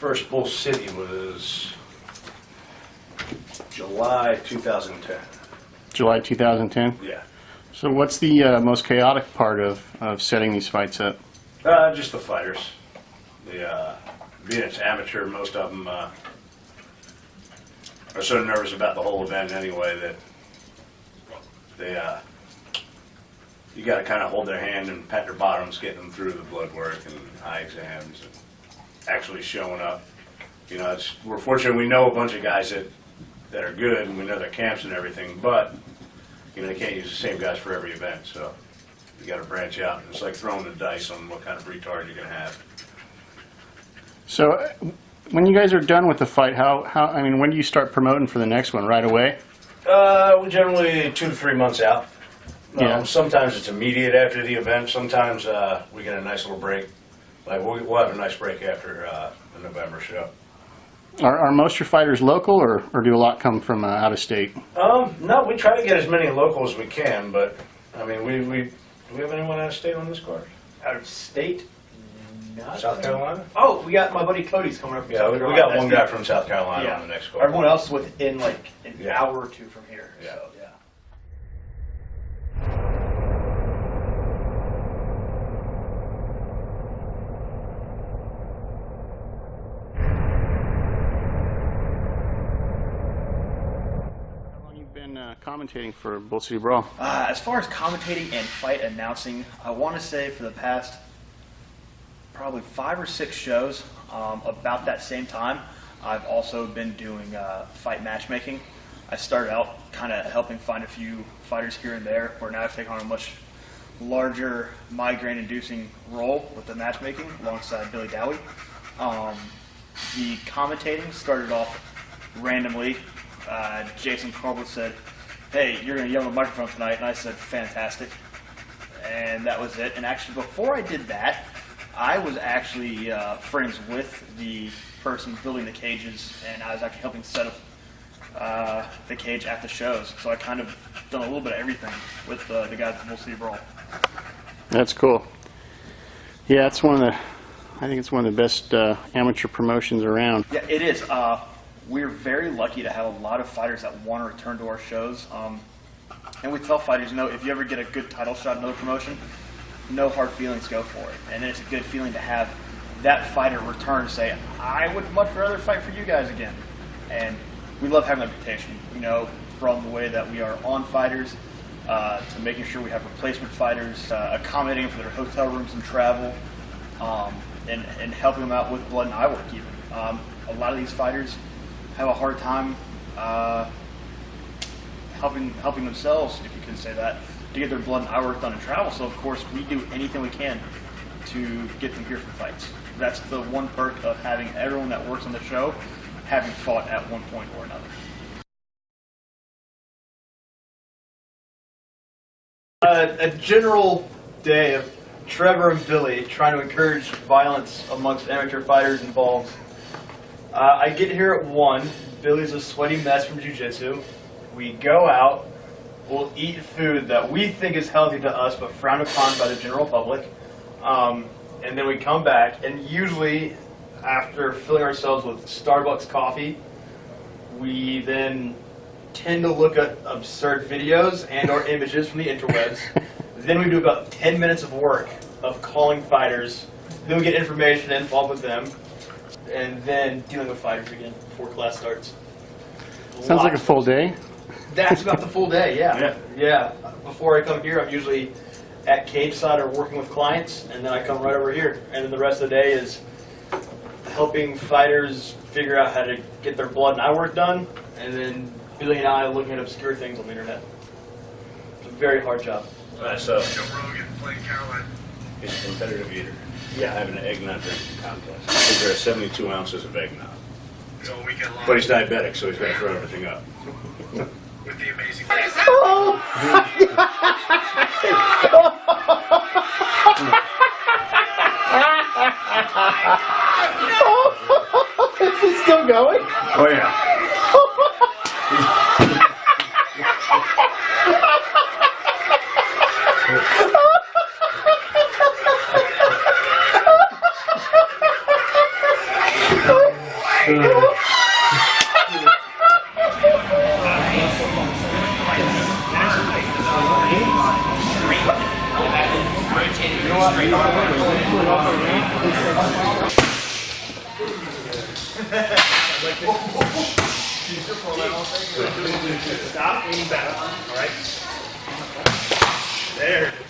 first Bull City was July 2010. July 2010? Yeah. So what's the most chaotic part of setting these fights up? Just the fighters. Being it's amateur, most of them are so nervous about the whole event anyway that you got to kind of hold their hand and pat their bottoms, getting them through the blood work and eye exams and actually showing up. You know, we're fortunate we know a bunch of guys that are good and we know their camps and everything, but you know, they can't use the same guys for every event, so you got to branch out. It's like throwing the dice on what kind of retard you're going to have. So when you guys are done with the fight, I mean, when do you start promoting for the next one? Right away? We're generally 2 to 3 months out. Yeah. Sometimes it's immediate after the event. Sometimes we get a nice little break. Like we'll have a nice break after the November show. Are most of your fighters local, or do a lot come from out of state? No, we try to get as many local as we can, but I mean, do we have anyone out of state on this card? Out of state? Not South Carolina? Oh, we got my buddy Cody's coming up from Yeah, South we Carolina. got one guy from South Carolina Yeah. on the next card. Everyone else is within like an Yeah. hour or two from here. Yeah. So, yeah. How long have you been commentating for Bull City Brawl? As far as commentating and fight announcing, I want to say for the past probably 5 or 6 shows, about that same time, I've also been doing fight matchmaking. I started out kind of helping find a few fighters here and there, where now I've taken on a much larger migraine-inducing role with the matchmaking alongside Billy Dowey. The commentating started off randomly. Jason Corbett said, "Hey, you're going to yell on the microphone tonight," and I said, "Fantastic." And that was it. And actually, before I did that, I was actually friends with the person building the cages, and I was actually helping set up the cage at the shows. So I kind of done a little bit of everything with the guys at Bull City Brawl. That's cool. Yeah, it's I think it's one of the best amateur promotions around. Yeah, it is. We're very lucky to have a lot of fighters that want to return to our shows. And we tell fighters, you know, if you ever get a good title shot in another promotion, no hard feelings, go for it. And then it's a good feeling to have that fighter return and say, I would much rather fight for you guys again. And we love having that reputation, you know, from the way that we are on fighters to making sure we have replacement fighters, accommodating for their hotel rooms and travel, and helping them out with blood and eye work even. A lot of these fighters have a hard time helping themselves, if you can say that, to get their blood and eye work done and travel. So of course we do anything we can to get them here for fights. That's the one perk of having everyone that works on the show having fought at one point or another. A general day of Trevor and Billy trying to encourage violence amongst amateur fighters involved. I get here at 1. Billy's a sweaty mess from jiu-jitsu. We go out. We'll eat food that we think is healthy to us but frowned upon by the general public. And then we come back, and usually after filling ourselves with Starbucks coffee, we then tend to look at absurd videos and or images from the interwebs. Then we do about 10 minutes of work of calling fighters. Then we get information and follow up with them. And then dealing with fighters again before class starts. Sounds like a full day. That's about the full day, yeah. Yeah. Before I come here, I'm usually at cage side or working with clients, and then I come right over here. And then the rest of the day is helping fighters figure out how to get their blood and eye work done, and then Billy and I looking at obscure things on the internet. It's a very hard job. So he's a competitive eater. Yeah, having an eggnog drinking contest. I think there are 72 ounces of eggnog. But he's diabetic, so he's got to throw everything up. With the amazing. Is it still going? Oh yeah. Stop aiming back. All right. There.